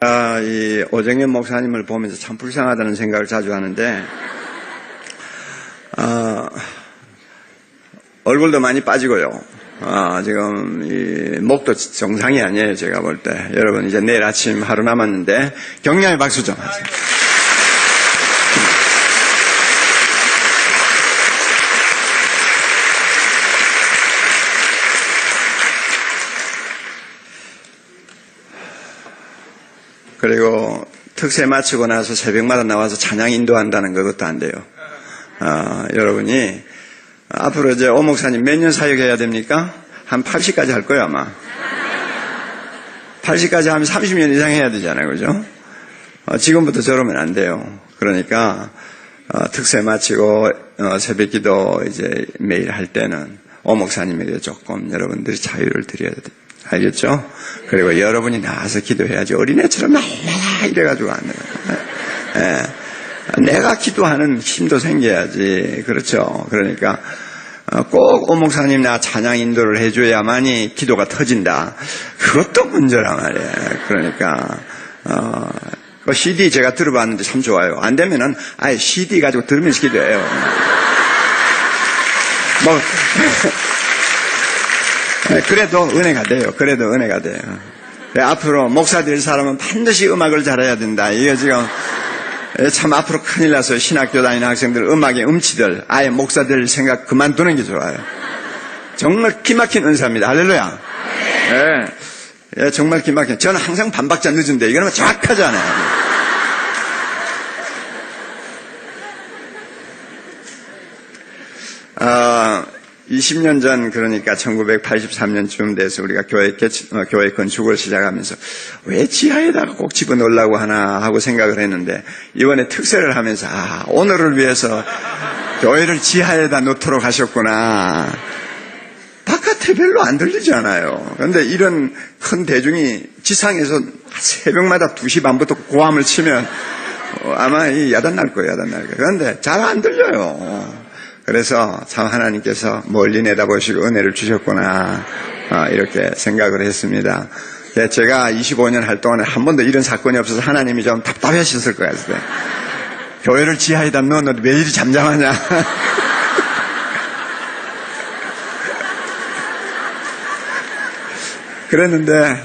이 오정현 목사님을 보면서 참 불쌍하다는 생각을 자주 하는데, 얼굴도 많이 빠지고요. 지금 이 목도 정상이 아니에요, 제가 볼 때. 여러분, 이제 내일 아침 하루 남았는데 격려의 박수 좀 하세요. 그리고 특세 마치고 나서 새벽마다 나와서 찬양 인도한다는 그것도 안 돼요. 여러분이 앞으로 이제 오 목사님 몇 년 사역해야 됩니까? 한 80까지 할 거예요, 아마. 80까지 하면 30년 이상 해야 되잖아요, 그죠? 지금부터 저러면 안 돼요. 그러니까 특세 마치고 새벽 기도 이제 매일 할 때는 오 목사님에게 조금 여러분들이 자유를 드려야 돼요. 알겠죠? 그리고 여러분이 나와서 기도해야지. 어린애처럼 날라라 이래가지고 안 돼요. 내가 기도하는 힘도 생겨야지. 그렇죠? 그러니까 꼭 오 목사님 나 찬양 인도를 해줘야만이 기도가 터진다. 그것도 문제란 말이에요. 그러니까 그 CD 제가 들어봤는데 참 좋아요. 안 되면은 아예 CD 가지고 들으면서 기도해요. 뭐 그래도 은혜가 돼요. 그래도 은혜가 돼요. 앞으로 목사 될 사람은 반드시 음악을 잘해야 된다. 이게 지금 참 앞으로 큰일 나서 신학교 다니는 학생들 음악의 음치들 아예 목사 될 생각 그만두는 게 좋아요. 정말 기막힌 은사입니다. 할렐루야. 네. 정말 기막힌. 저는 항상 반박자 늦은데 이거는 정확하잖아요. 20년 전, 그러니까 1983년쯤 돼서 우리가 교회 건축을 시작하면서 왜 지하에다가 꼭 집어넣으려고 하나 하고 생각을 했는데, 이번에 특세를 하면서 오늘을 위해서 교회를 지하에다 넣도록 하셨구나. 바깥에 별로 안 들리잖아요. 그런데 이런 큰 대중이 지상에서 새벽마다 2시 반부터 고함을 치면 아마 야단 날 거예요, 야단 날 거예요. 그런데 잘 안 들려요. 그래서 참 하나님께서 멀리 내다보시고 은혜를 주셨구나, 이렇게 생각을 했습니다. 제가 25년 할 동안에 한 번도 이런 사건이 없어서 하나님이 좀 답답하셨을 것 같아요. 교회를 지하에다 넣어놓고 왜 이리 잠잠하냐. 그랬는데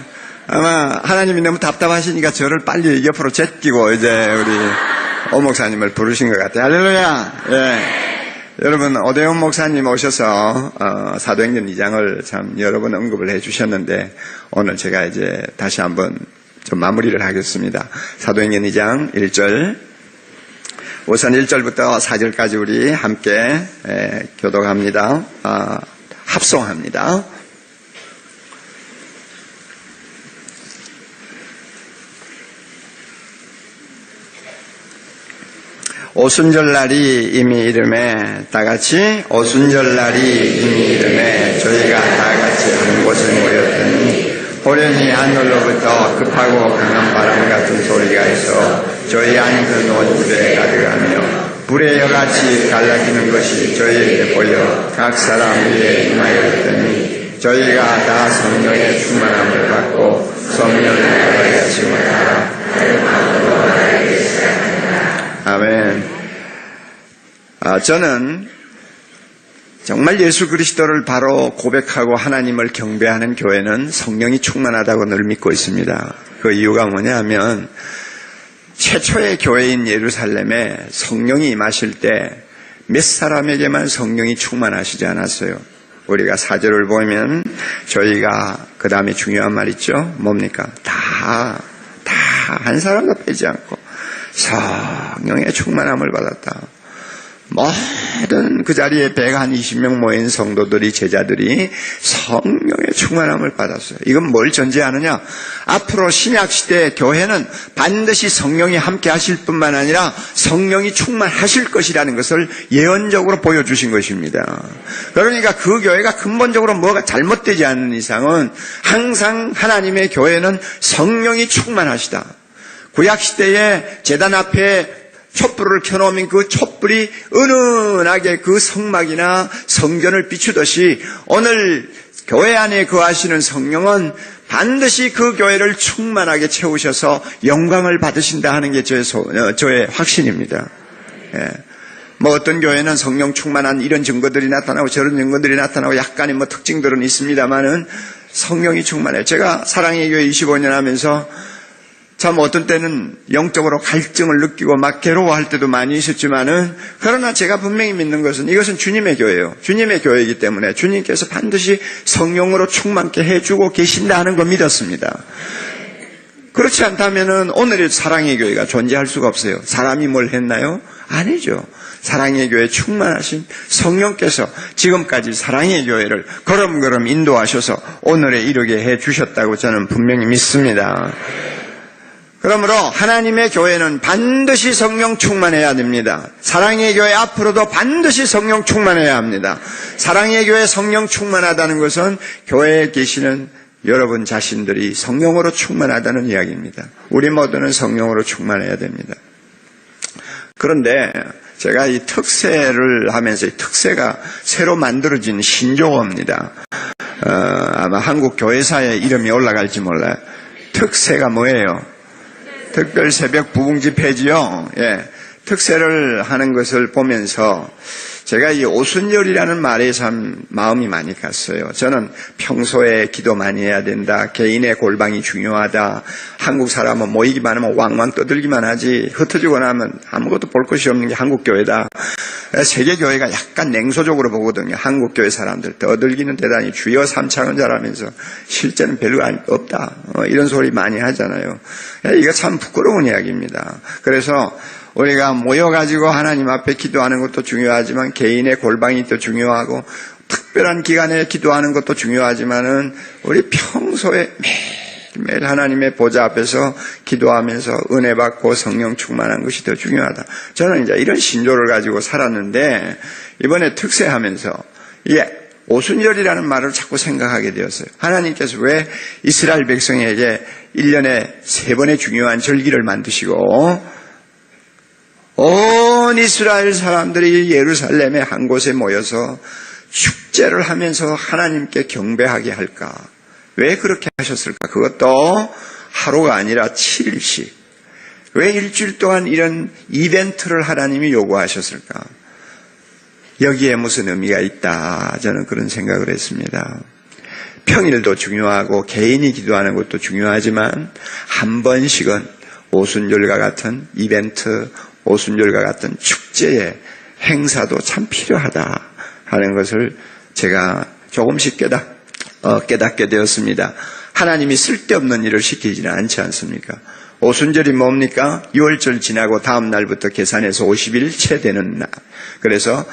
아마 하나님이 너무 답답하시니까 저를 빨리 옆으로 제끼고 이제 우리 오 목사님을 부르신 것 같아요. 할렐루야. 예. 여러분, 오대훈 목사님 오셔서 사도행전 2장을 참 여러 번 언급을 해주셨는데, 오늘 제가 이제 다시 한번 좀 마무리를 하겠습니다. 사도행전 2장 1절, 우선 1절부터 4절까지 우리 함께 교독합니다. 합송합니다. 오순절날이 이미 이름에 다같이 오순절날이 이미 이름에 저희가 다같이 한 곳에 모였더니 호련히 하늘로부터 급하고 강한 바람 같은 소리가 있어 저희 앉은 온 집에 가득하며 불의 여같이 갈라지는 것이 저희에게 보여 각 사람 위에 임하였더니 저희가 다 성령의 충만함을 받고 성령을 받아야지 못하라. 아멘. 저는 정말 예수 그리스도를 바로 고백하고 하나님을 경배하는 교회는 성령이 충만하다고 늘 믿고 있습니다. 그 이유가 뭐냐면 최초의 교회인 예루살렘에 성령이 임하실 때 몇 사람에게만 성령이 충만하시지 않았어요. 우리가 4절을 보면 저희가 그 다음에 중요한 말 있죠. 뭡니까? 다 한 사람도 빼지 않고 성령의 충만함을 받았다. 모든 그 자리에 120명 모인 성도들이, 제자들이 성령의 충만함을 받았어요. 이건 뭘 전제하느냐? 앞으로 신약시대 교회는 반드시 성령이 함께 하실 뿐만 아니라 성령이 충만하실 것이라는 것을 예언적으로 보여주신 것입니다. 그러니까 그 교회가 근본적으로 뭐가 잘못되지 않는 이상은 항상 하나님의 교회는 성령이 충만하시다. 구약시대에 제단 앞에 촛불을 켜놓으면 그 촛불이 은은하게 그 성막이나 성전을 비추듯이 오늘 교회 안에 거하시는 성령은 반드시 그 교회를 충만하게 채우셔서 영광을 받으신다 하는 게 저의 확신입니다. 예. 뭐 어떤 교회는 성령 충만한 이런 증거들이 나타나고 저런 증거들이 나타나고 약간의 뭐 특징들은 있습니다만은 성령이 충만해요. 제가 사랑의 교회 25년 하면서 참 어떤 때는 영적으로 갈증을 느끼고 막 괴로워할 때도 많이 있었지만은, 그러나 제가 분명히 믿는 것은 이것은 주님의 교회예요. 주님의 교회이기 때문에 주님께서 반드시 성령으로 충만케 해주고 계신다 하는 걸 믿었습니다. 그렇지 않다면은 오늘의 사랑의 교회가 존재할 수가 없어요. 사람이 뭘 했나요? 아니죠. 사랑의 교회 충만하신 성령께서 지금까지 사랑의 교회를 걸음걸음 인도하셔서 오늘에 이르게 해 주셨다고 저는 분명히 믿습니다. 그러므로 하나님의 교회는 반드시 성령 충만해야 됩니다. 사랑의 교회 앞으로도 반드시 성령 충만해야 합니다. 사랑의 교회 성령 충만하다는 것은 교회에 계시는 여러분 자신들이 성령으로 충만하다는 이야기입니다. 우리 모두는 성령으로 충만해야 됩니다. 그런데 제가 이 특세를 하면서 이 특세가 새로 만들어진 신조어입니다. 아마 한국 교회사의 이름이 올라갈지 몰라요. 특세가 뭐예요? 특별 새벽 부흥 집회지요. 예. 특세를 하는 것을 보면서 제가 이 오순절이라는 말에 참 마음이 많이 갔어요. 저는 평소에 기도 많이 해야 된다. 개인의 골방이 중요하다. 한국 사람은 모이기만 하면 왕왕 떠들기만 하지 흩어지고 나면 아무것도 볼 것이 없는 게 한국 교회다. 세계 교회가 약간 냉소적으로 보거든요. 한국 교회 사람들 떠들기는 대단히 주여 삼창은 잘하면서 실제는 별로 없다. 이런 소리 많이 하잖아요. 이거 참 부끄러운 이야기입니다. 그래서 우리가 모여가지고 하나님 앞에 기도하는 것도 중요하지만 개인의 골방이 또 중요하고 특별한 기간에 기도하는 것도 중요하지만은 우리 평소에 매일 하나님의 보좌 앞에서 기도하면서 은혜 받고 성령 충만한 것이 더 중요하다. 저는 이제 이런 신조를 가지고 살았는데 이번에 특세하면서 오순절이라는 말을 자꾸 생각하게 되었어요. 하나님께서 왜 이스라엘 백성에게 1년에 3번의 중요한 절기를 만드시고 온 이스라엘 사람들이 예루살렘에 한 곳에 모여서 축제를 하면서 하나님께 경배하게 할까? 왜 그렇게 하셨을까? 그것도 하루가 아니라 7일씩. 왜 일주일 동안 이런 이벤트를 하나님이 요구하셨을까? 여기에 무슨 의미가 있다. 저는 그런 생각을 했습니다. 평일도 중요하고 개인이 기도하는 것도 중요하지만 한 번씩은 오순절과 같은 이벤트, 오순절과 같은 축제의 행사도 참 필요하다 하는 것을 제가 조금씩 깨닫게 되었습니다. 하나님이 쓸데없는 일을 시키지는 않지 않습니까? 오순절이 뭡니까? 6월절 지나고 다음 날부터 계산해서 50일째 되는 날. 그래서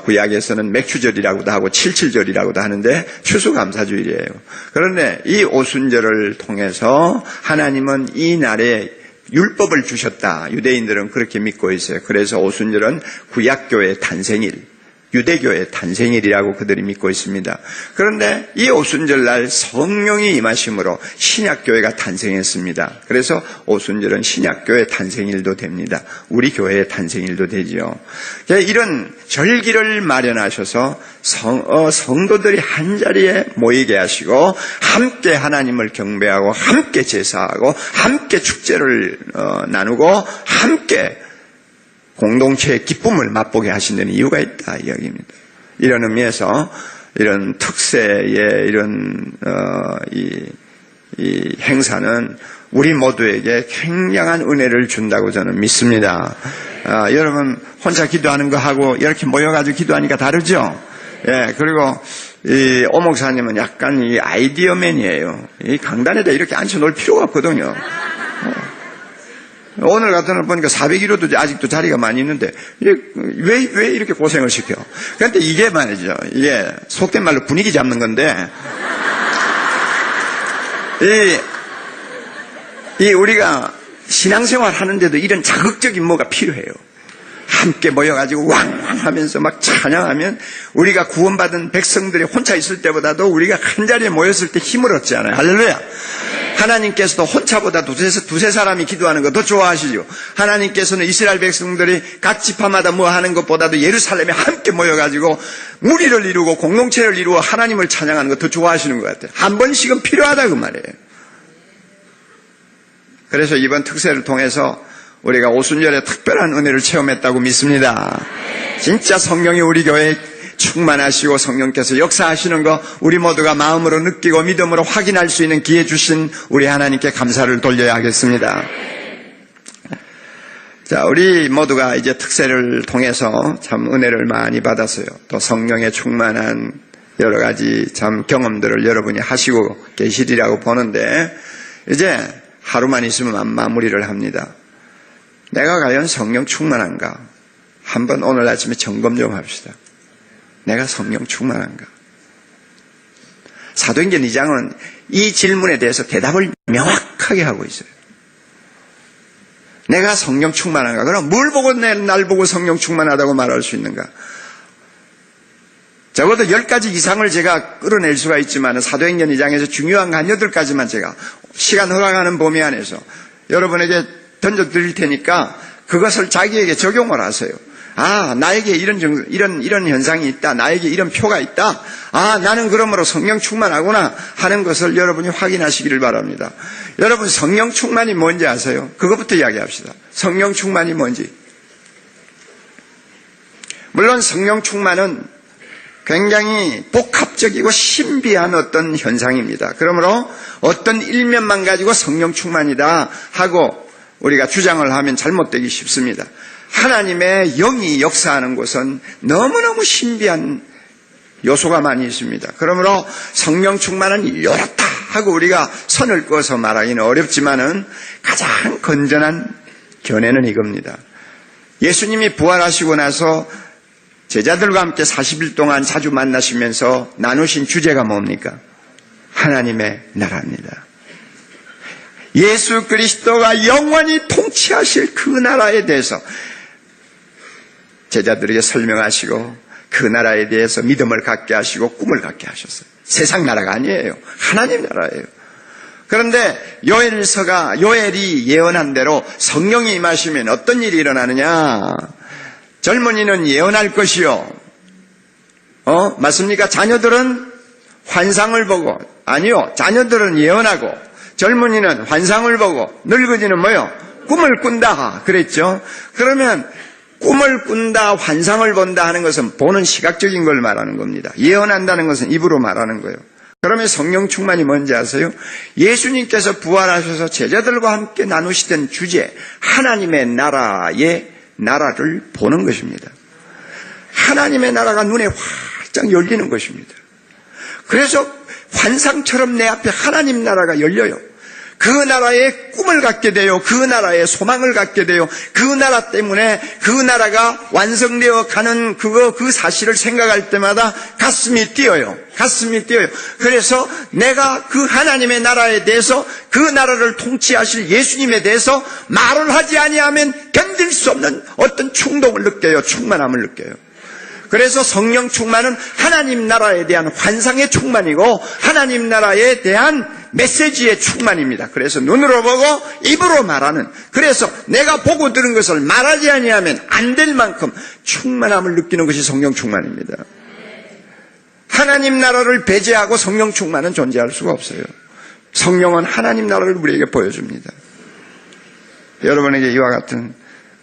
구약에서는 맥추절이라고도 하고 칠칠절이라고도 하는데 추수감사주일이에요. 그런데 이 오순절을 통해서 하나님은 이 날에 율법을 주셨다. 유대인들은 그렇게 믿고 있어요. 그래서 오순절은 구약교회의 탄생일, 유대교회의 탄생일이라고 그들이 믿고 있습니다. 그런데 이 오순절날 성령이 임하심으로 신약교회가 탄생했습니다. 그래서 오순절은 신약교회 탄생일도 됩니다. 우리 교회의 탄생일도 되지요. 이런 절기를 마련하셔서 성도들이 한자리에 모이게 하시고 함께 하나님을 경배하고 함께 제사하고 함께 축제를 나누고 함께 공동체의 기쁨을 맛보게 하신다는 이유가 있다 이야기입니다. 이런 의미에서 이런 특세의 이런 이 행사는 우리 모두에게 굉장한 은혜를 준다고 저는 믿습니다. 여러분 혼자 기도하는 거하고 이렇게 모여가지고 기도하니까 다르죠? 예, 그리고 이 오 목사님은 약간 이 아이디어맨이에요. 이 강단에다 이렇게 앉혀놓을 필요가 없거든요. 오늘 같은 날 보니까 401호도 아직도 자리가 많이 있는데 왜 이렇게 고생을 시켜? 그런데 이게 말이죠. 이게 속된 말로 분위기 잡는 건데 이 우리가 신앙생활 하는데도 이런 자극적인 뭐가 필요해요. 함께 모여가지고 왕왕 하면서 막 찬양하면 우리가 구원받은 백성들이 혼자 있을 때보다도 우리가 한 자리에 모였을 때 힘을 얻지 않아요. 할렐루야. 하나님께서도 혼자보다 두세 사람이 기도하는 거 더 좋아하시죠. 하나님께서는 이스라엘 백성들이 각 지파마다 뭐 하는 것보다도 예루살렘에 함께 모여가지고 무리를 이루고 공동체를 이루어 하나님을 찬양하는 거 더 좋아하시는 것 같아요. 한 번씩은 필요하다 그 말이에요. 그래서 이번 특세를 통해서 우리가 오순절에 특별한 은혜를 체험했다고 믿습니다. 진짜 성령이 우리 교회에 충만하시고 성령께서 역사하시는 거 우리 모두가 마음으로 느끼고 믿음으로 확인할 수 있는 기회 주신 우리 하나님께 감사를 돌려야 하겠습니다. 자, 우리 모두가 이제 특세를 통해서 참 은혜를 많이 받았어요. 또 성령의 충만한 여러 가지 참 경험들을 여러분이 하시고 계시리라고 보는데 이제 하루만 있으면 마무리를 합니다. 내가 과연 성령 충만한가? 한번 오늘 아침에 점검 좀 합시다. 내가 성령 충만한가? 사도행전 2장은 이 질문에 대해서 대답을 명확하게 하고 있어요. 내가 성령 충만한가? 그럼 뭘 보고 날 보고 성령 충만하다고 말할 수 있는가? 적어도 10가지 이상을 제가 끌어낼 수가 있지만 사도행전 2장에서 중요한 거 한 8가지만 제가 시간 허락하는 범위 안에서 여러분에게 던져드릴 테니까 그것을 자기에게 적용을 하세요. 아, 나에게 이런 현상이 있다. 나에게 이런 표가 있다. 아, 나는 그러므로 성령 충만하구나 하는 것을 여러분이 확인하시기를 바랍니다. 여러분, 성령 충만이 뭔지 아세요? 그것부터 이야기합시다. 성령 충만이 뭔지. 물론 성령 충만은 굉장히 복합적이고 신비한 어떤 현상입니다. 그러므로 어떤 일면만 가지고 성령 충만이다 하고 우리가 주장을 하면 잘못되기 쉽습니다. 하나님의 영이 역사하는 곳은 너무너무 신비한 요소가 많이 있습니다. 그러므로 성령 충만은 이렇다 하고 우리가 선을 그어서 말하기는 어렵지만은 가장 건전한 견해는 이겁니다. 예수님이 부활하시고 나서 제자들과 함께 40일 동안 자주 만나시면서 나누신 주제가 뭡니까? 하나님의 나라입니다. 예수 그리스도가 영원히 통치하실 그 나라에 대해서 제자들에게 설명하시고 그 나라에 대해서 믿음을 갖게 하시고 꿈을 갖게 하셨어요. 세상 나라가 아니에요. 하나님 나라예요. 그런데 요엘이 예언한 대로 성령이 임하시면 어떤 일이 일어나느냐? 젊은이는 예언할 것이요. 맞습니까? 자녀들은 환상을 보고, 아니요. 자녀들은 예언하고, 젊은이는 환상을 보고, 늙은이는 뭐요? 꿈을 꾼다. 그랬죠? 그러면 꿈을 꾼다, 환상을 본다 하는 것은 보는 시각적인 걸 말하는 겁니다. 예언한다는 것은 입으로 말하는 거예요. 그러면 성령 충만이 뭔지 아세요? 예수님께서 부활하셔서 제자들과 함께 나누시던 주제, 하나님의 나라를 보는 것입니다. 하나님의 나라가 눈에 활짝 열리는 것입니다. 그래서 환상처럼 내 앞에 하나님 나라가 열려요. 그 나라의 꿈을 갖게 돼요. 그 나라의 소망을 갖게 돼요. 그 나라 때문에 그 나라가 완성되어 가는 그 사실을 생각할 때마다 가슴이 뛰어요. 가슴이 뛰어요. 그래서 내가 그 하나님의 나라에 대해서 그 나라를 통치하실 예수님에 대해서 말을 하지 아니하면 견딜 수 없는 어떤 충동을 느껴요. 충만함을 느껴요. 그래서 성령 충만은 하나님 나라에 대한 환상의 충만이고 하나님 나라에 대한 메시지의 충만입니다. 그래서 눈으로 보고 입으로 말하는, 그래서 내가 보고 들은 것을 말하지 아니하면 안 될 만큼 충만함을 느끼는 것이 성령 충만입니다. 하나님 나라를 배제하고 성령 충만은 존재할 수가 없어요. 성령은 하나님 나라를 우리에게 보여줍니다. 여러분에게 이와 같은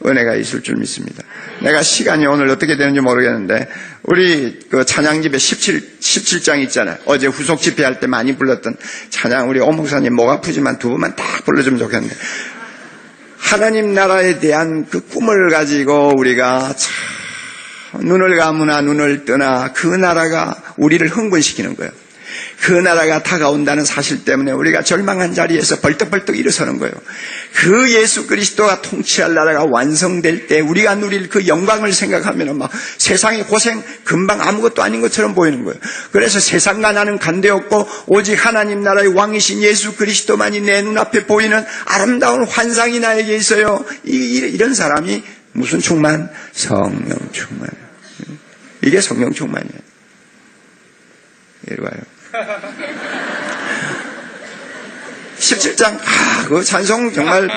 은혜가 있을 줄 믿습니다. 내가 시간이 오늘 어떻게 되는지 모르겠는데 우리 그 찬양집에 17장 있잖아요. 어제 후속 집회할 때 많이 불렀던 찬양, 우리 오 목사님 목 아프지만 두 번만 딱 불러주면 좋겠는데, 하나님 나라에 대한 그 꿈을 가지고 우리가 참 눈을 감으나 눈을 뜨나 그 나라가 우리를 흥분시키는 거예요. 그 나라가 다가온다는 사실 때문에 우리가 절망한 자리에서 벌떡벌떡 일어서는 거예요. 그 예수 그리스도가 통치할 나라가 완성될 때 우리가 누릴 그 영광을 생각하면 막 세상의 고생 금방 아무것도 아닌 것처럼 보이는 거예요. 그래서 세상과 나는 관계없고 오직 하나님 나라의 왕이신 예수 그리스도만이 내 눈앞에 보이는 아름다운 환상이 나에게 있어요. 이런 사람이 무슨 충만? 성령 충만. 이게 성령 충만이에요. 이리 와요. 17장, 그 찬송 정말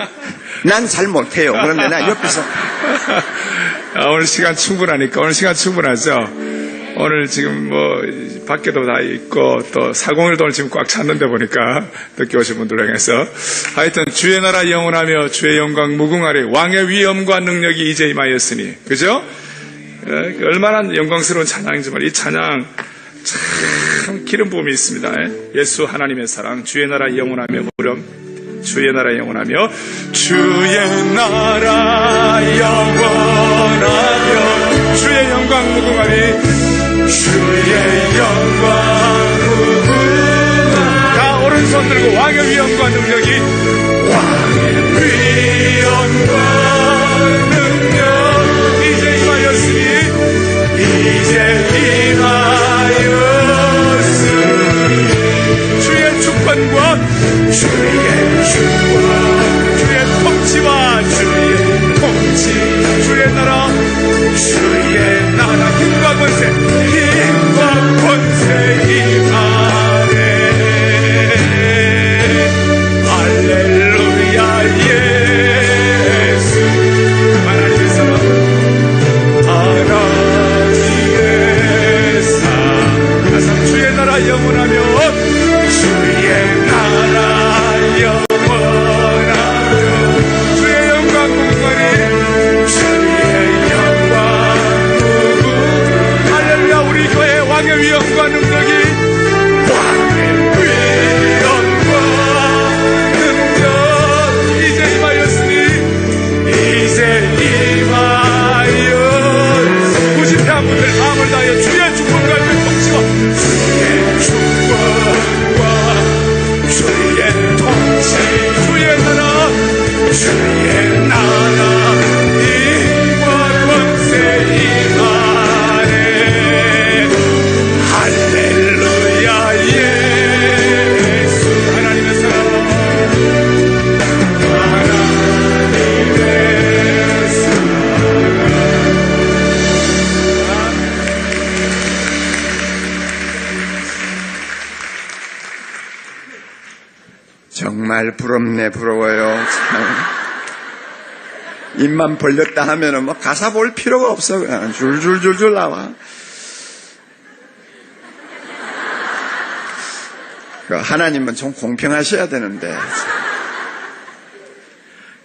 난 잘 못해요. 그런데 나 옆에서. 오늘 시간 충분하니까, 오늘 시간 충분하죠? 오늘 지금 밖에도 다 있고, 또 사공일도 오늘 지금 꽉 찼는데 보니까, 늦게 오신 분들로 향해서. 하여튼, 주의 나라 영원하며 주의 영광 무궁하리 왕의 위엄과 능력이 이제 임하였으니. 그죠? 얼마나 영광스러운 찬양이지만, 이 찬양, 참 기름 부음이 있습니다. 예수 하나님의 사랑, 주의 나라 영원하며 무렴. 주의 나라 영원하며 주의 나라 영원하며 주의 영광 무궁하리 주의 영광 무궁하리 다 오른손 들고 왕의 위엄과 능력이 왕의 위엄과 능력 이제 임하였으니 이제 임하였으니 주의 주권과 주의 주의 통치와 주의 통치 주의 나라 힘과 권세 임하네 할렐루야 예수 하나님의 사랑 하나님의 사랑 주의 나라 영원하며 주의 나라 위엄과 능력이 왕의 위엄과 능력 이제 임하였으니 이제 임하였으니 구십회한 분들 마음을 다하여 주의 주권과 주의 통치와 주의 주권과 주의 통치 주의 나라 주의 나라 힘과 권세 임하네 할렐루야 예수 하나님의 사랑 하나님의 사랑 정말 부럽네 부러워요. 입만 벌렸다 하면은 가사 볼 필요가 없어. 그냥 줄줄줄줄 나와. 하나님은 좀 공평하셔야 되는데.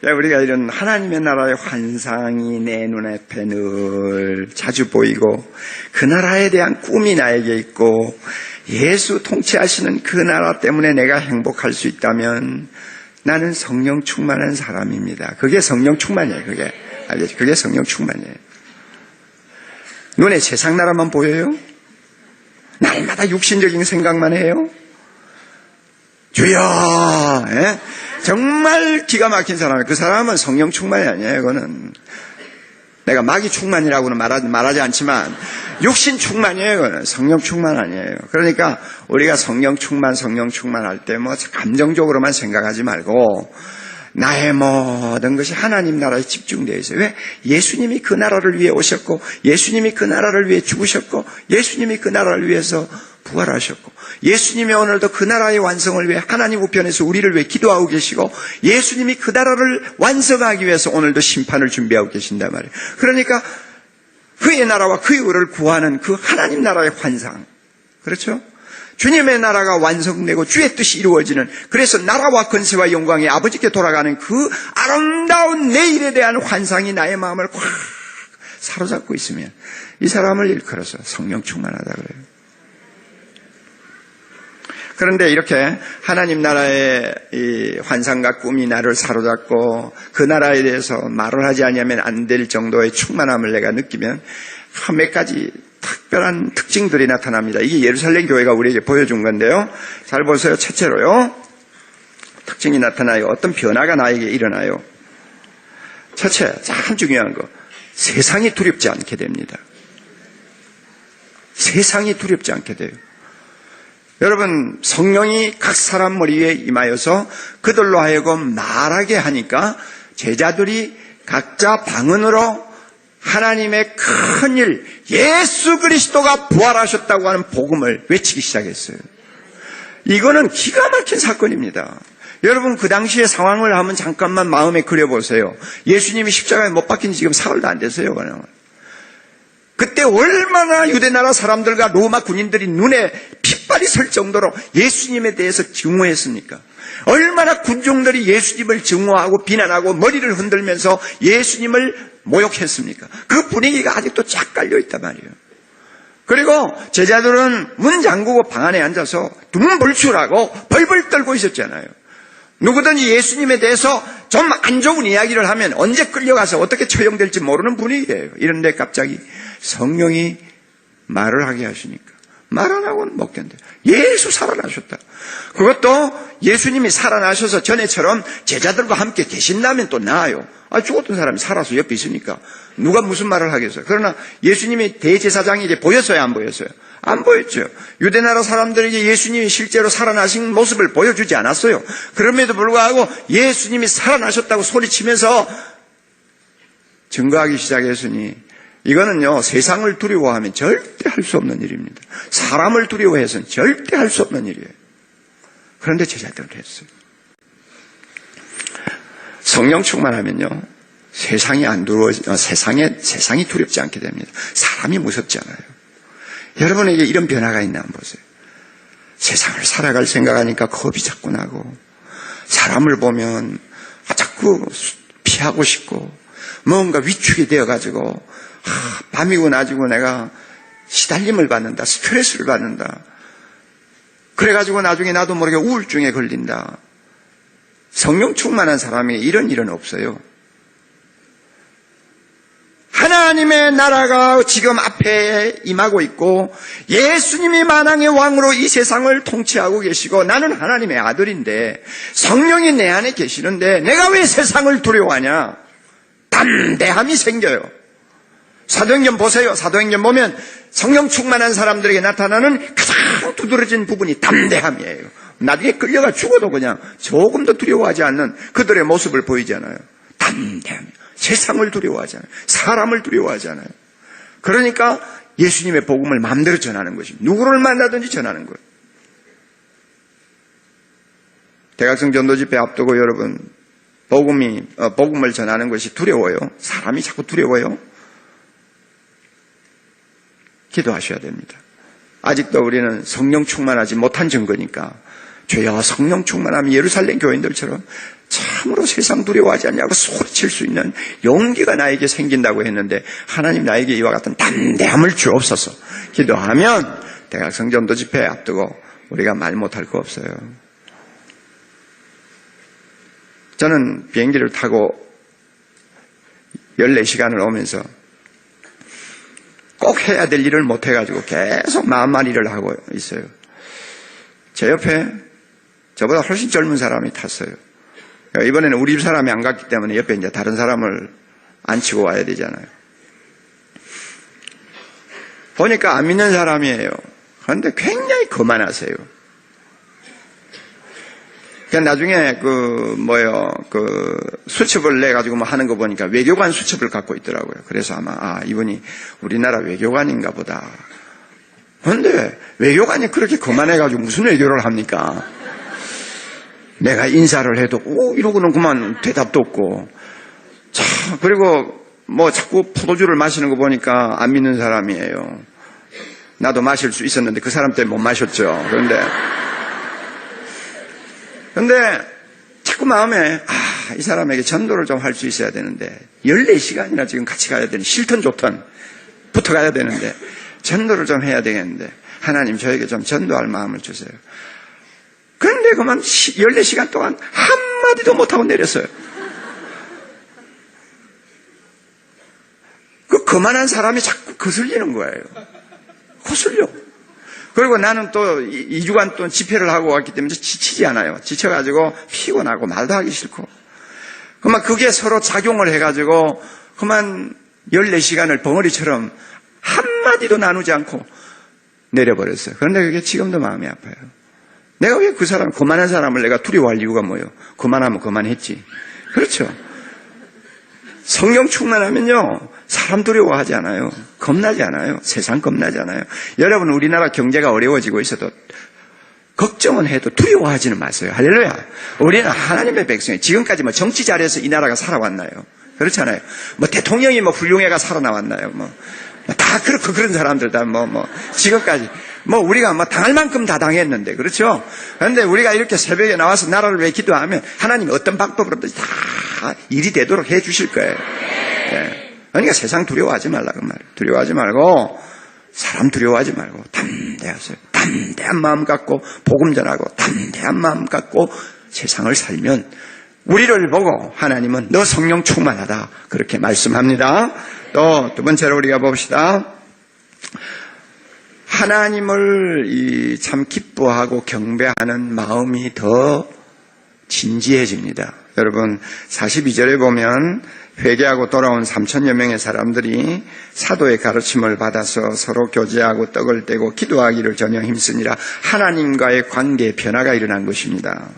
우리가 이런 하나님의 나라의 환상이 내 눈앞에 늘 자주 보이고 그 나라에 대한 꿈이 나에게 있고 예수 통치하시는 그 나라 때문에 내가 행복할 수 있다면 나는 성령 충만한 사람입니다. 그게 성령 충만이에요. 그게 성령 충만이에요. 눈에 세상 나라만 보여요? 날마다 육신적인 생각만 해요? 주여! 정말 기가 막힌 사람이에요. 그 사람은 성령 충만이 아니에요. 그거는 내가 마귀 충만이라고는 말하지 않지만 육신 충만이에요. 그거는 성령 충만 아니에요. 그러니까 우리가 성령 충만할 때 감정적으로만 생각하지 말고 나의 모든 것이 하나님 나라에 집중되어 있어요. 왜? 예수님이 그 나라를 위해 오셨고 예수님이 그 나라를 위해 죽으셨고 예수님이 그 나라를 위해서 부활하셨고 예수님이 오늘도 그 나라의 완성을 위해 하나님 우편에서 우리를 위해 기도하고 계시고 예수님이 그 나라를 완성하기 위해서 오늘도 심판을 준비하고 계신단 말이에요. 그러니까 그의 나라와 그의 의를 구하는 그 하나님 나라의 환상, 그렇죠? 주님의 나라가 완성되고 주의 뜻이 이루어지는, 그래서 나라와 권세와 영광이 아버지께 돌아가는 그 아름다운 내일에 대한 환상이 나의 마음을 꽉 사로잡고 있으면 이 사람을 일컬어서 성령 충만하다 그래요. 그런데 이렇게 하나님 나라의 이 환상과 꿈이 나를 사로잡고 그 나라에 대해서 말을 하지 않으면 안 될 정도의 충만함을 내가 느끼면 몇 가지 특별한 특징들이 나타납니다. 이게 예루살렘 교회가 우리에게 보여준 건데요. 잘 보세요. 첫째로요. 특징이 나타나요. 어떤 변화가 나에게 일어나요. 첫째, 참 중요한 거. 세상이 두렵지 않게 됩니다. 세상이 두렵지 않게 돼요. 여러분, 성령이 각 사람 머리 위에 임하여서 그들로 하여금 말하게 하니까 제자들이 각자 방언으로 하나님의 큰 일, 예수 그리스도가 부활하셨다고 하는 복음을 외치기 시작했어요. 이거는 기가 막힌 사건입니다. 여러분 그 당시의 상황을 한번 잠깐만 마음에 그려보세요. 예수님이 십자가에 못 박힌 지 지금 사흘도 안 됐어요. 그냥. 그때 얼마나 유대나라 사람들과 로마 군인들이 눈에 핏발이 설 정도로 예수님에 대해서 증오했습니까? 얼마나 군중들이 예수님을 증오하고 비난하고 머리를 흔들면서 예수님을 모욕했습니까? 그 분위기가 아직도 쫙 깔려있단 말이에요. 그리고 제자들은 문 잠그고 방 안에 앉아서 눈물출하고 벌벌 떨고 있었잖아요. 누구든지 예수님에 대해서 좀 안 좋은 이야기를 하면 언제 끌려가서 어떻게 처형될지 모르는 분위기예요. 이런데 갑자기 성령이 말을 하게 하시니까 말 안 하고는 못 견뎌요. 예수 살아나셨다. 그것도 예수님이 살아나셔서 전에처럼 제자들과 함께 계신다면 또 나아요. 죽었던 사람이 살아서 옆에 있으니까 누가 무슨 말을 하겠어요. 그러나 예수님이 대제사장이 이제 보였어요, 안 보였어요? 안 보였죠. 유대나라 사람들에게 예수님이 실제로 살아나신 모습을 보여주지 않았어요. 그럼에도 불구하고 예수님이 살아나셨다고 소리치면서 증거하기 시작했으니 이거는요, 세상을 두려워하면 절대 할 수 없는 일입니다. 사람을 두려워해서는 절대 할 수 없는 일이에요. 그런데 제자들은 했어요. 성령 충만하면요, 세상이 두렵지 않게 됩니다. 사람이 무섭지 않아요. 여러분에게 이런 변화가 있나 한번 보세요. 세상을 살아갈 생각하니까 겁이 자꾸 나고, 사람을 보면 자꾸 피하고 싶고, 뭔가 위축이 되어가지고, 밤이고 낮이고 내가 시달림을 받는다, 스트레스를 받는다. 그래가지고 나중에 나도 모르게 우울증에 걸린다. 성령 충만한 사람에게 이런 일은 없어요. 하나님의 나라가 지금 앞에 임하고 있고 예수님이 만왕의 왕으로 이 세상을 통치하고 계시고 나는 하나님의 아들인데 성령이 내 안에 계시는데 내가 왜 세상을 두려워하냐? 담대함이 생겨요. 사도행전 보세요. 사도행전 보면 성령 충만한 사람들에게 나타나는 가장 두드러진 부분이 담대함이에요. 나중에 끌려가 죽어도 그냥 조금 더 두려워하지 않는 그들의 모습을 보이잖아요. 담대함. 세상을 두려워하지 않아요. 사람을 두려워하지 않아요. 그러니까 예수님의 복음을 마음대로 전하는 것입니다. 누구를 만나든지 전하는 거예요. 대각성 전도집회 앞두고 여러분 복음을 전하는 것이 두려워요. 사람이 자꾸 두려워요. 기도하셔야 됩니다. 아직도 우리는 성령 충만하지 못한 증거니까 주여 성령 충만하면 예루살렘 교인들처럼 참으로 세상 두려워하지 않냐고 소리칠 수 있는 용기가 나에게 생긴다고 했는데 하나님 나에게 이와 같은 담대함을 주옵소서. 기도하면 대각성 전도 집회 앞두고 우리가 말 못할 거 없어요. 저는 비행기를 타고 14시간을 오면서 꼭 해야 될 일을 못 해가지고 계속 마음만 일을 하고 있어요. 제 옆에 저보다 훨씬 젊은 사람이 탔어요. 이번에는 우리 집 사람이 안 갔기 때문에 옆에 이제 다른 사람을 앉히고 와야 되잖아요. 보니까 안 믿는 사람이에요. 그런데 굉장히 거만하세요. 그러니까 나중에 수첩을 내가지고 뭐 하는 거 보니까 외교관 수첩을 갖고 있더라고요. 그래서 아마, 이분이 우리나라 외교관인가 보다. 그런데 외교관이 그렇게 거만해가지고 무슨 외교를 합니까? 내가 인사를 해도, 이러고는 그만 대답도 없고. 자, 그리고 자꾸 포도주를 마시는 거 보니까 안 믿는 사람이에요. 나도 마실 수 있었는데 그 사람 때문에 못 마셨죠. 그런데 자꾸 마음에 이 사람에게 전도를 좀 할 수 있어야 되는데 14시간이나 지금 같이 가야 되는 싫든 좋든 붙어가야 되는데 전도를 좀 해야 되겠는데 하나님 저에게 좀 전도할 마음을 주세요. 그런데 그만 14시간 동안 한마디도 못하고 내렸어요. 그 거만한 사람이 자꾸 거슬리는 거예요. 거슬려. 그리고 나는 또 2주간 또 집회를 하고 왔기 때문에 지치지 않아요. 지쳐가지고 피곤하고 말도 하기 싫고. 그만 그게 서로 작용을 해가지고 그만 14시간을 벙어리처럼 한마디도 나누지 않고 내려버렸어요. 그런데 그게 지금도 마음이 아파요. 내가 왜 그 사람, 거만한 사람을 내가 두려워할 이유가 뭐예요? 거만하면 거만했지. 그렇죠. 성령 충만하면요, 사람 두려워하지 않아요. 겁나지 않아요. 세상 겁나지 않아요. 여러분, 우리나라 경제가 어려워지고 있어도 걱정은 해도 두려워하지는 마세요. 할렐루야. 우리는 하나님의 백성이에요. 지금까지 뭐 정치 잘해서 이 나라가 살아왔나요? 그렇잖아요. 뭐 대통령이 뭐 훌륭해가 살아나왔나요? 다 그렇고 그런 사람들 다 지금까지 우리가 당할 만큼 다 당했는데, 그렇죠? 그런데 우리가 이렇게 새벽에 나와서 나라를 위해 기도하면 하나님이 어떤 방법으로든 다 일이 되도록 해 주실 거예요. 예. 그러니까 세상 두려워하지 말라고 말이에요. 두려워하지 말고, 사람 두려워하지 말고, 담대하세요. 담대한 마음 갖고, 복음 전하고, 담대한 마음 갖고 세상을 살면 우리를 보고 하나님은 너 성령 충만하다. 그렇게 말씀합니다. 또 두 번째로 우리가 봅시다. 하나님을 참 기뻐하고 경배하는 마음이 더 진지해집니다. 여러분 42절에 보면 회개하고 돌아온 3,000여 명의 사람들이 사도의 가르침을 받아서 서로 교제하고 떡을 떼고 기도하기를 전혀 힘쓰니라. 하나님과의 관계에 변화가 일어난 것입니다.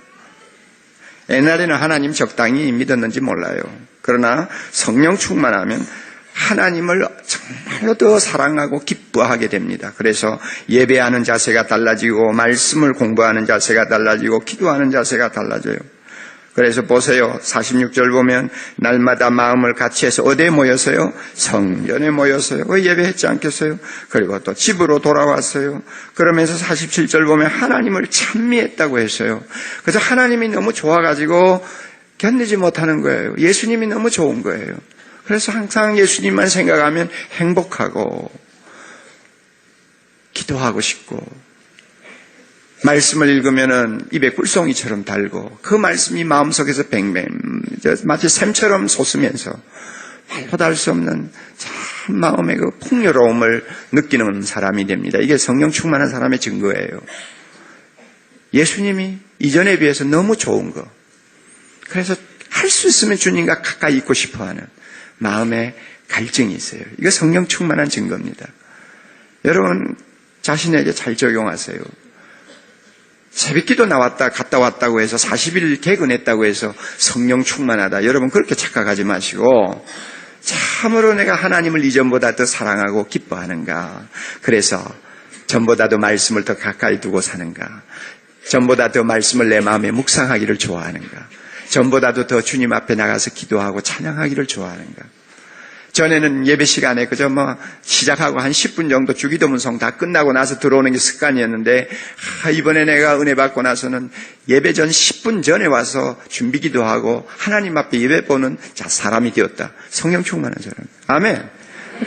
옛날에는 하나님 적당히 믿었는지 몰라요. 그러나 성령 충만하면 하나님을 정말로 더 사랑하고 기뻐하게 됩니다. 그래서 예배하는 자세가 달라지고 말씀을 공부하는 자세가 달라지고 기도하는 자세가 달라져요. 그래서 보세요. 46절 보면 날마다 마음을 같이 해서 어디에 모였어요? 성전에 모였어요. 예배했지 않겠어요? 그리고 또 집으로 돌아왔어요. 그러면서 47절 보면 하나님을 찬미했다고 했어요. 그래서 하나님이 너무 좋아가지고 견디지 못하는 거예요. 예수님이 너무 좋은 거예요. 그래서 항상 예수님만 생각하면 행복하고 기도하고 싶고 말씀을 읽으면은 입에 꿀송이처럼 달고 그 말씀이 마음속에서 뱅뱅 마치 샘처럼 솟으면서 말보다 할 수 없는 참 마음의 그 풍요로움을 느끼는 사람이 됩니다. 이게 성령 충만한 사람의 증거예요. 예수님이 이전에 비해서 너무 좋은 거. 그래서 할 수 있으면 주님과 가까이 있고 싶어하는 마음에 갈증이 있어요. 이거 성령 충만한 증거입니다. 여러분 자신에게 잘 적용하세요. 새벽기도 나왔다 갔다 왔다고 해서 40일 개근했다고 해서 성령 충만하다. 여러분 그렇게 착각하지 마시고 참으로 내가 하나님을 이전보다 더 사랑하고 기뻐하는가. 그래서 전보다도 말씀을 더 가까이 두고 사는가. 전보다 더 말씀을 내 마음에 묵상하기를 좋아하는가. 전보다도 더 주님 앞에 나가서 기도하고 찬양하기를 좋아하는가. 전에는 예배 시간에 그저 시작하고 한 10분 정도 주기도문송 다 끝나고 나서 들어오는 게 습관이었는데 이번에 내가 은혜 받고 나서는 예배 전 10분 전에 와서 준비기도 하고 하나님 앞에 예배 보는 사람이 되었다. 성령 충만한 사람. 아멘.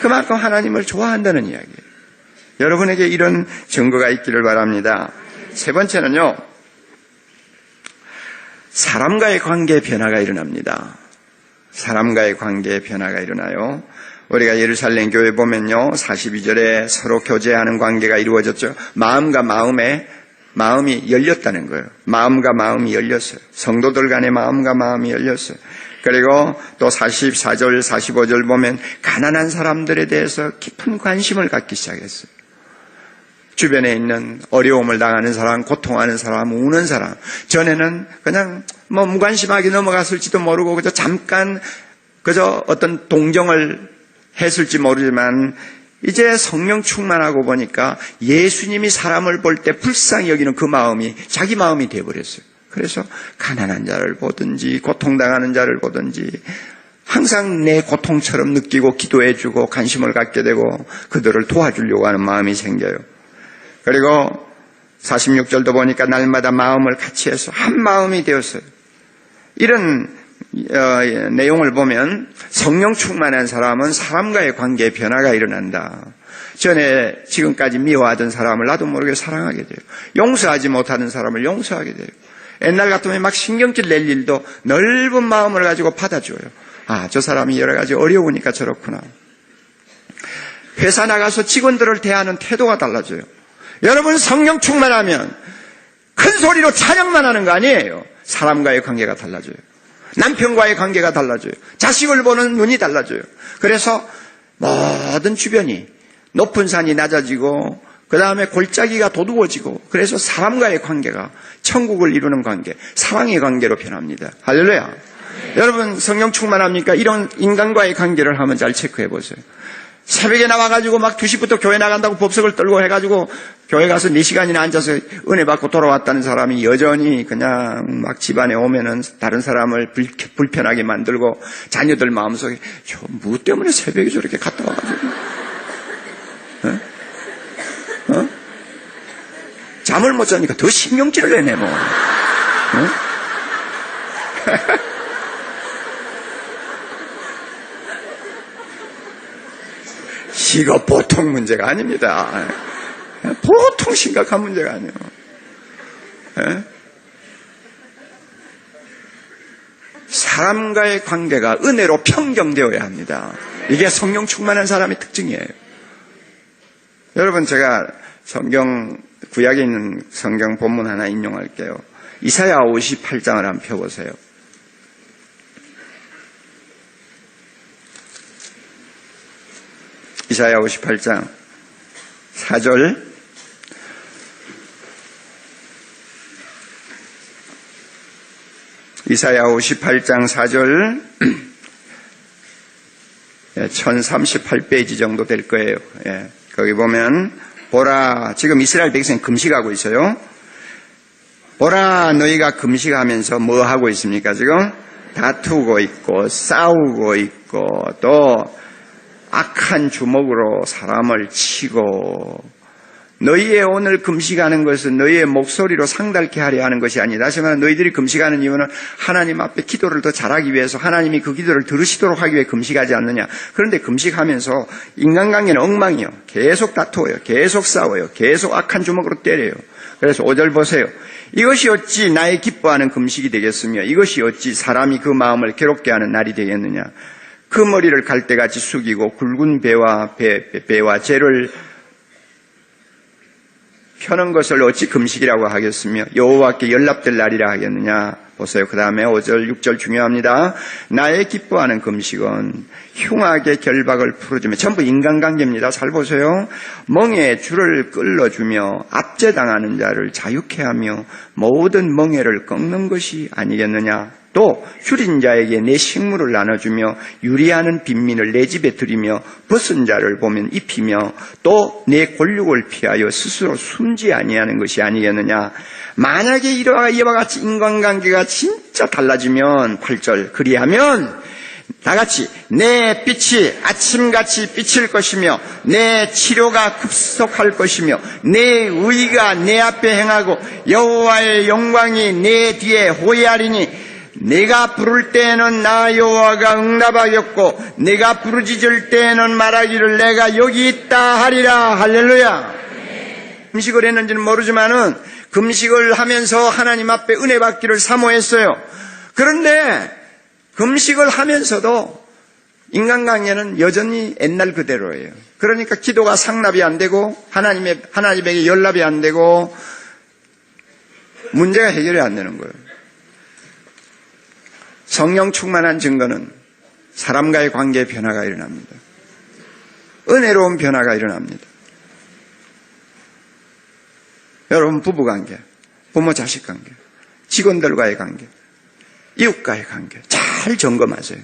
그만큼 하나님을 좋아한다는 이야기예요. 여러분에게 이런 증거가 있기를 바랍니다. 세 번째는요. 사람과의 관계에 변화가 일어납니다. 사람과의 관계에 변화가 일어나요. 우리가 예루살렘 교회 보면요. 42절에 서로 교제하는 관계가 이루어졌죠. 마음과 마음이 열렸다는 거예요. 마음과 마음이 열렸어요. 성도들 간의 마음과 마음이 열렸어요. 그리고 또 44절, 45절 보면 가난한 사람들에 대해서 깊은 관심을 갖기 시작했어요. 주변에 있는 어려움을 당하는 사람, 고통하는 사람, 우는 사람. 전에는 그냥 무관심하게 넘어갔을지도 모르고 그저 잠깐 그저 어떤 동정을 했을지 모르지만 이제 성령 충만하고 보니까 예수님이 사람을 볼 때 불쌍히 여기는 그 마음이 자기 마음이 되어버렸어요. 그래서 가난한 자를 보든지 고통당하는 자를 보든지 항상 내 고통처럼 느끼고 기도해주고 관심을 갖게 되고 그들을 도와주려고 하는 마음이 생겨요. 그리고 46절도 보니까 날마다 마음을 같이 해서 한 마음이 되었어요. 이런 내용을 보면 성령 충만한 사람은 사람과의 관계에 변화가 일어난다. 전에 지금까지 미워하던 사람을 나도 모르게 사랑하게 돼요. 용서하지 못하는 사람을 용서하게 돼요. 옛날 같으면 막 신경질 낼 일도 넓은 마음을 가지고 받아줘요. 저 사람이 여러 가지 어려우니까 저렇구나. 회사 나가서 직원들을 대하는 태도가 달라져요. 여러분 성령 충만하면 큰 소리로 찬양만 하는 거 아니에요. 사람과의 관계가 달라져요. 남편과의 관계가 달라져요. 자식을 보는 눈이 달라져요. 그래서 모든 주변이 높은 산이 낮아지고 그 다음에 골짜기가 도두어지고 그래서 사람과의 관계가 천국을 이루는 관계, 사랑의 관계로 변합니다. 할렐루야. 여러분 성령 충만합니까? 이런 인간과의 관계를 한번 잘 체크해 보세요. 새벽에 나와가지고 막 2시부터 교회 나간다고 법석을 떨고 해가지고 교회 가서 4시간이나 앉아서 은혜 받고 돌아왔다는 사람이 여전히 그냥 막 집안에 오면은 다른 사람을 불편하게 만들고 자녀들 마음속에 저 뭐 때문에 새벽에 저렇게 갔다 와가지고 잠을 못 자니까 더 신경질을 내네 뭐. 이거 보통 문제가 아닙니다. 보통 심각한 문제가 아니에요. 사람과의 관계가 은혜로 평정되어야 합니다. 이게 성령 충만한 사람의 특징이에요. 여러분, 제가 구약에 있는 성경 본문 하나 인용할게요. 이사야 58장을 한번 펴보세요. 이사야 58장 4절. 이사야 58장 4절 1038페이지 정도 될 거예요. 예, 거기 보면 보라, 지금 이스라엘 백성이 금식하고 있어요. 보라, 너희가 금식하면서 뭐 하고 있습니까? 지금 다투고 있고 싸우고 있고 또 악한 주먹으로 사람을 치고, 너희의 오늘 금식하는 것은 너희의 목소리로 상달케 하려 하는 것이 아니다. 다시 말하면 너희들이 금식하는 이유는 하나님 앞에 기도를 더 잘하기 위해서, 하나님이 그 기도를 들으시도록 하기 위해 금식하지 않느냐. 그런데 금식하면서 인간관계는 엉망이요. 계속 다투어요. 계속 싸워요. 계속 악한 주먹으로 때려요. 그래서 5절 보세요. 이것이 어찌 나의 기뻐하는 금식이 되겠으며 이것이 어찌 사람이 그 마음을 괴롭게 하는 날이 되겠느냐. 그 머리를 갈대같이 숙이고 굵은 배와 재를 펴는 것을 어찌 금식이라고 하겠으며 여호와께 연락될 날이라 하겠느냐. 보세요. 그 다음에 5절 6절 중요합니다. 나의 기뻐하는 금식은 흉악의 결박을 풀어주며, 전부 인간관계입니다. 잘 보세요. 멍에 줄을 끌어주며 압제당하는 자를 자유케 하며 모든 멍에를 꺾는 것이 아니겠느냐. 또 줄인 자에게 내 식물을 나눠주며 유리하는 빈민을 내 집에 들이며 벗은 자를 보면 입히며 또 내 권력을 피하여 스스로 숨지 아니하는 것이 아니겠느냐. 만약에 이와 같이 인간관계가 진짜 달라지면 8절 그리하면 다같이 내 빛이 아침같이 비칠 것이며 내 치료가 급속할 것이며 내 의가 내 앞에 행하고 여호와의 영광이 내 뒤에 호위하리니 내가 부를 때에는 나 여호와가 응답하겠고 내가 부르짖을 때에는 말하기를 내가 여기 있다 하리라. 할렐루야. 금식을 했는지는 모르지만은 금식을 하면서 하나님 앞에 은혜 받기를 사모했어요. 그런데 금식을 하면서도 인간관계는 여전히 옛날 그대로예요. 그러니까 기도가 상납이 안 되고 하나님에게 연락이 안 되고 문제가 해결이 안 되는 거예요. 성령 충만한 증거는 사람과의 관계의 변화가 일어납니다. 은혜로운 변화가 일어납니다. 여러분, 부부관계, 부모 자식 관계, 직원들과의 관계, 이웃과의 관계 잘 점검하세요.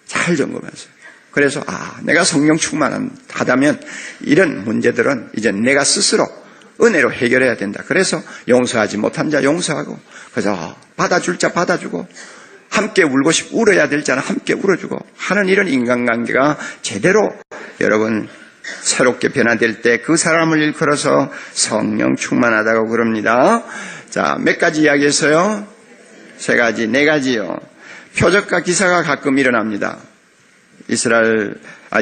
잘 점검하세요. 그래서 내가 성령 충만하다면 이런 문제들은 이제 내가 스스로 은혜로 해결해야 된다. 그래서 용서하지 못한 자 용서하고, 그래서 받아줄 자 받아주고, 함께 울어야 될 자는 함께 울어주고 하는 이런 인간관계가 제대로 여러분 새롭게 변화될 때 그 사람을 일컬어서 성령 충만하다고 그럽니다. 자, 몇 가지 이야기했어요? 3가지, 4가지요. 표적과 기사가 가끔 일어납니다.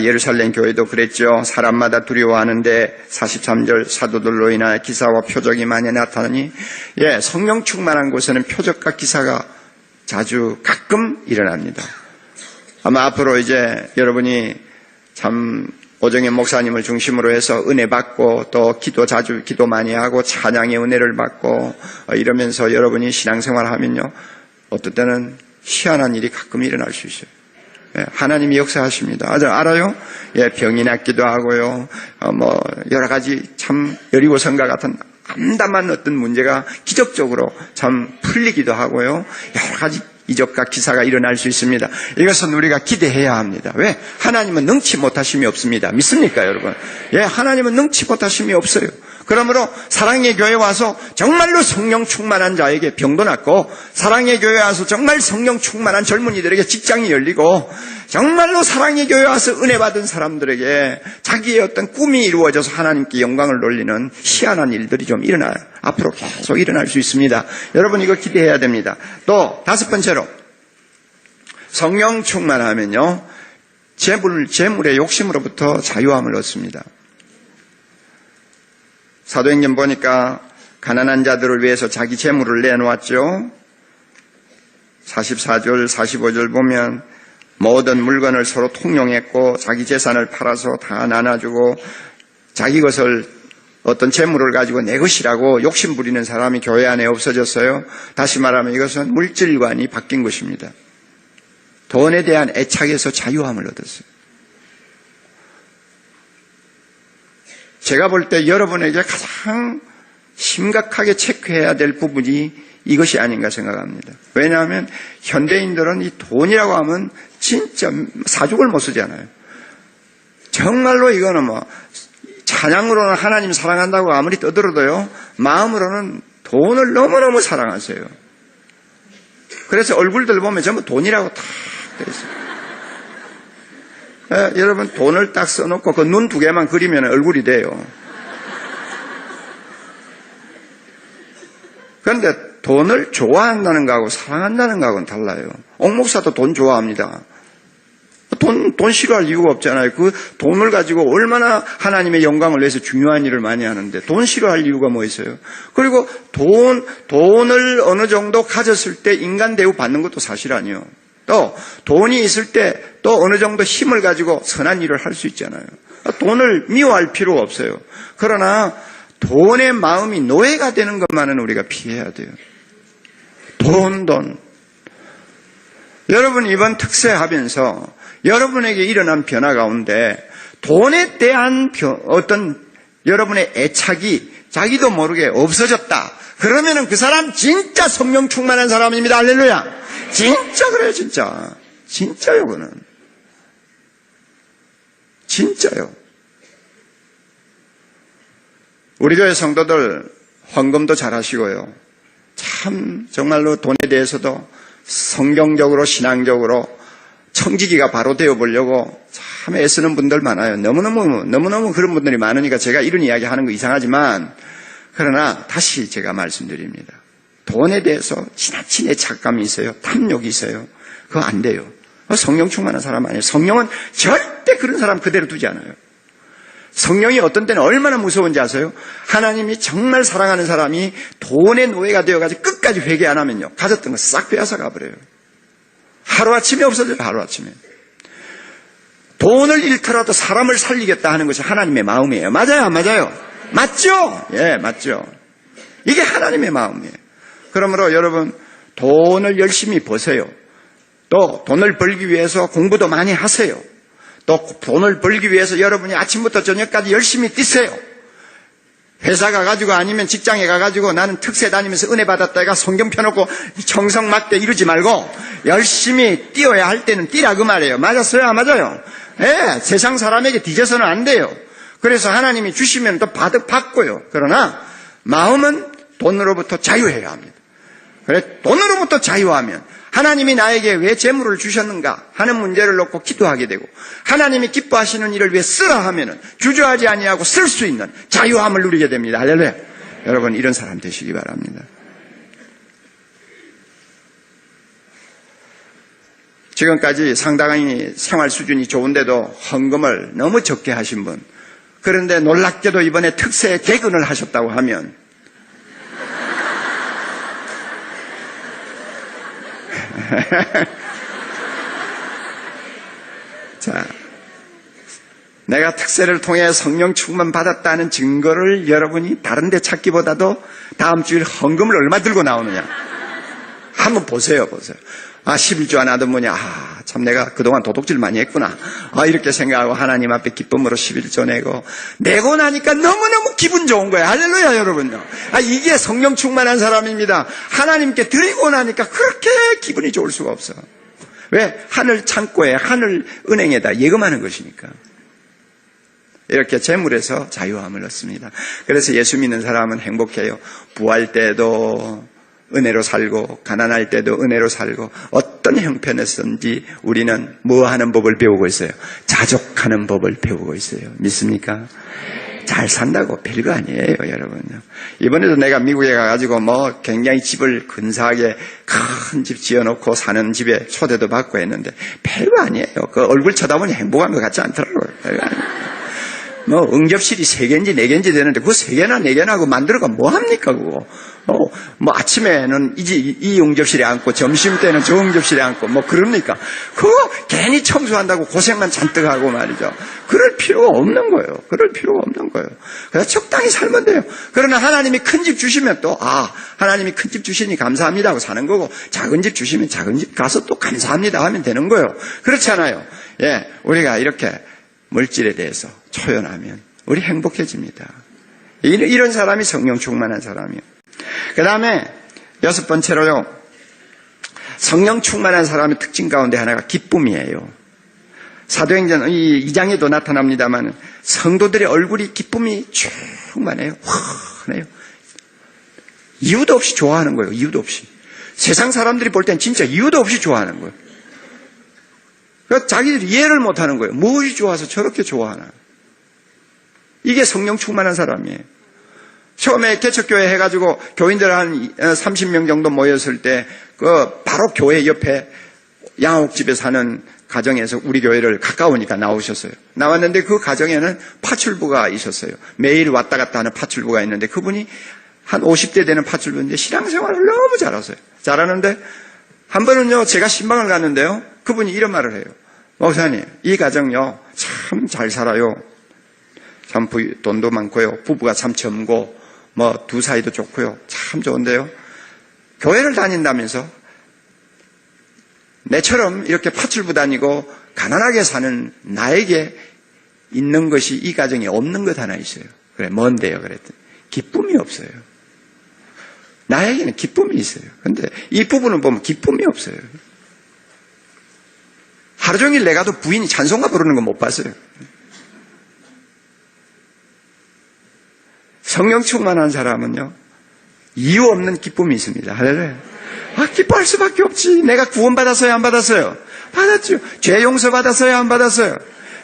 예루살렘 교회도 그랬죠. 사람마다 두려워하는데 43절 사도들로 인하여 기사와 표적이 많이 나타나니, 성령 충만한 곳에는 표적과 기사가 자주 가끔 일어납니다. 아마 앞으로 이제 여러분이 참 오정현 목사님을 중심으로 해서 은혜 받고 또 자주 기도 많이 하고 찬양의 은혜를 받고 이러면서 여러분이 신앙생활 하면요, 어떨 때는 희한한 일이 가끔 일어날 수 있어요. 하나님이 역사하십니다. 알아요? 병이 낫기도 하고요. 여러 가지 참 여리고성과 같은 암담한 어떤 문제가 기적적으로 참 풀리기도 하고요. 여러 가지 이적과 기사가 일어날 수 있습니다. 이것은 우리가 기대해야 합니다. 왜? 하나님은 능치 못하심이 없습니다. 믿습니까, 여러분? 예, 하나님은 능치 못하심이 없어요. 그러므로 사랑의 교회 와서 정말로 성령 충만한 자에게 병도 낫고, 사랑의 교회 와서 정말 성령 충만한 젊은이들에게 직장이 열리고, 정말로 사랑의 교회 와서 은혜 받은 사람들에게 자기의 어떤 꿈이 이루어져서 하나님께 영광을 돌리는 희한한 일들이 좀 일어나요. 앞으로 계속 일어날 수 있습니다. 여러분, 이거 기대해야 됩니다. 또 5번째로 성령 충만하면요, 재물의 욕심으로부터 자유함을 얻습니다. 사도행전 보니까 가난한 자들을 위해서 자기 재물을 내놓았죠. 44절, 45절 보면 모든 물건을 서로 통용했고 자기 재산을 팔아서 다 나눠주고 자기 것을 어떤 재물을 가지고 내 것이라고 욕심 부리는 사람이 교회 안에 없어졌어요. 다시 말하면 이것은 물질관이 바뀐 것입니다. 돈에 대한 애착에서 자유함을 얻었어요. 제가 볼 때 여러분에게 가장 심각하게 체크해야 될 부분이 이것이 아닌가 생각합니다. 왜냐하면 현대인들은 이 돈이라고 하면 진짜 사죽을 못 쓰잖아요. 정말로 이거는 뭐 찬양으로는 하나님 사랑한다고 아무리 떠들어도요, 마음으로는 돈을 너무너무 사랑하세요. 그래서 얼굴들 보면 전부 돈이라고 다 돼 있어요. 여러분, 돈을 딱 써놓고 그 눈 2개만 그리면 얼굴이 돼요. 그런데 돈을 좋아한다는 거하고 사랑한다는 거하고는 달라요. 옥목사도 돈 좋아합니다. 돈 싫어할 이유가 없잖아요. 그 돈을 가지고 얼마나 하나님의 영광을 위해서 중요한 일을 많이 하는데 돈 싫어할 이유가 뭐 있어요? 그리고 돈을 어느 정도 가졌을 때 인간 대우 받는 것도 사실 아니에요. 또 돈이 있을 때 또 어느 정도 힘을 가지고 선한 일을 할 수 있잖아요. 돈을 미워할 필요가 없어요. 그러나 돈의 마음이 노예가 되는 것만은 우리가 피해야 돼요. 돈. 여러분, 이번 특세하면서 여러분에게 일어난 변화 가운데 돈에 대한 어떤 여러분의 애착이 자기도 모르게 없어졌다. 그러면은 그 사람 진짜 성령 충만한 사람입니다. 할렐루야. 진짜 그래요, 진짜. 진짜요, 그는. 진짜요. 우리 교회 성도들 헌금도 잘하시고요. 참 정말로 돈에 대해서도 성경적으로 신앙적으로 청지기가 바로 되어보려고 참 애쓰는 분들 많아요. 너무너무 그런 분들이 많으니까 제가 이런 이야기 하는 거 이상하지만, 그러나 다시 제가 말씀드립니다. 돈에 대해서 지나친 애착감이 있어요. 탐욕이 있어요. 그거 안 돼요. 성령 충만한 사람 아니에요. 성령은 절대 그런 사람 그대로 두지 않아요. 성령이 어떤 때는 얼마나 무서운지 아세요? 하나님이 정말 사랑하는 사람이 돈의 노예가 되어가지고 끝까지 회개 안 하면요, 가졌던 거 싹 빼앗아 가버려요. 하루아침에 없어져요. 하루아침에. 돈을 잃더라도 사람을 살리겠다 하는 것이 하나님의 마음이에요. 맞아요? 안 맞아요? 맞죠? 예, 맞죠. 이게 하나님의 마음이에요. 그러므로 여러분, 돈을 열심히 버세요. 또 돈을 벌기 위해서 공부도 많이 하세요. 또 돈을 벌기 위해서 여러분이 아침부터 저녁까지 열심히 뛰세요. 회사 가가지고 아니면 직장에 가가지고 나는 특세 다니면서 은혜 받았다 해가 성경 펴놓고 정성 맞게 이러지 말고 열심히 뛰어야 할 때는 뛰라 그 말이에요. 맞았어요? 안 맞아요? 예, 세상 사람에게 뒤져서는 안 돼요. 그래서 하나님이 주시면 또 받고요. 그러나 마음은 돈으로부터 자유해야 합니다. 그래, 돈으로부터 자유하면 하나님이 나에게 왜 재물을 주셨는가 하는 문제를 놓고 기도하게 되고, 하나님이 기뻐하시는 일을 위해 쓰라 하면은 주저하지 아니하고 쓸 수 있는 자유함을 누리게 됩니다. 할렐루야. 여러분, 이런 사람 되시기 바랍니다. 지금까지 상당히 생활 수준이 좋은데도 헌금을 너무 적게 하신 분, 그런데 놀랍게도 이번에 특세에 개근을 하셨다고 하면 자, 내가 특세를 통해 성령 충만 받았다는 증거를 여러분이 다른 데 찾기보다도 다음 주일 헌금을 얼마 들고 나오느냐. 한번 보세요. 아, 11조 하나 더 뭐냐. 아, 참 내가 그동안 도둑질 많이 했구나. 아, 이렇게 생각하고 하나님 앞에 기쁨으로 11조 내고 나니까 너무너무 기분 좋은 거예요. 할렐루야, 여러분요. 아, 이게 성령 충만한 사람입니다. 하나님께 드리고 나니까 그렇게 기분이 좋을 수가 없어. 왜? 하늘 창고에, 하늘 은행에다 예금하는 것이니까. 이렇게 재물에서 자유함을 얻습니다. 그래서 예수 믿는 사람은 행복해요. 부할 때도 은혜로 살고 가난할 때도 은혜로 살고 어떤 형편에서든지 우리는 뭐 하는 법을 배우고 있어요? 자족하는 법을 배우고 있어요. 믿습니까? 잘 산다고 별거 아니에요, 여러분요. 이번에도 내가 미국에 가가지고 뭐 굉장히 집을 근사하게 큰 집 지어놓고 사는 집에 초대도 받고 했는데 별거 아니에요. 그 얼굴 쳐다보니 행복한 것 같지 않더라고요. 별거 아니에요. 뭐 응접실이 3개인지 4개인지 되는데 그 3개나 4개나 하고 만들어가 뭐 합니까 그거. 뭐 아침에는 이 응접실에 앉고 점심 때는 저 응접실에 앉고 뭐 그럽니까. 그거 괜히 청소한다고 고생만 잔뜩 하고 말이죠. 그럴 필요가 없는 거예요. 그래서 적당히 살면 돼요. 그러나 하나님이 큰 집 주시면 또 하나님이 큰 집 주시니 감사합니다 하고 사는 거고, 작은 집 주시면 작은 집 가서 또 감사합니다 하면 되는 거예요. 그렇잖아요. 예, 우리가 이렇게 물질에 대해서 초연하면 우리 행복해집니다. 이런 사람이 성령 충만한 사람이에요. 그 다음에 6번째로요. 성령 충만한 사람의 특징 가운데 하나가 기쁨이에요. 사도행전 2장에도 나타납니다만 성도들의 얼굴이 기쁨이 충만해요. 환해요. 이유도 없이 좋아하는 거예요. 이유도 없이. 세상 사람들이 볼 땐 진짜 이유도 없이 좋아하는 거예요. 그러니까 자기들이 이해를 못하는 거예요. 무엇이 좋아서 저렇게 좋아하나. 이게 성령 충만한 사람이에요. 처음에 개척교회 해가지고 교인들 한 30명 정도 모였을 때 바로 교회 옆에 양옥집에 사는 가정에서 우리 교회를 가까우니까 나오셨어요. 나왔는데 그 가정에는 파출부가 있었어요. 매일 왔다 갔다 하는 파출부가 있는데 그분이 한 50대 되는 파출부인데 신앙생활을 너무 잘하세요. 잘하는데 한 번은요 제가 신방을 갔는데요 그분이 이런 말을 해요. 목사님, 이 가정요 참 잘 살아요. 참 돈도 많고요. 부부가 참 젊고 뭐 두 사이도 좋고요. 참 좋은데요. 교회를 다닌다면서 내처럼 이렇게 파출부 다니고 가난하게 사는 나에게 있는 것이 이 가정에 없는 것 하나 있어요. 그래, 뭔데요? 그랬더니 기쁨이 없어요. 나에게는 기쁨이 있어요. 근데 이 부부는 보면 기쁨이 없어요. 하루 종일 내가도 부인이 찬송가 부르는 거 못 봤어요. 성령 충만한 사람은요, 이유 없는 기쁨이 있습니다. 할렐루야. 기뻐할 수밖에 없지. 내가 구원받았어요? 안 받았어요? 받았죠. 죄 용서 받았어요? 안 받았어요?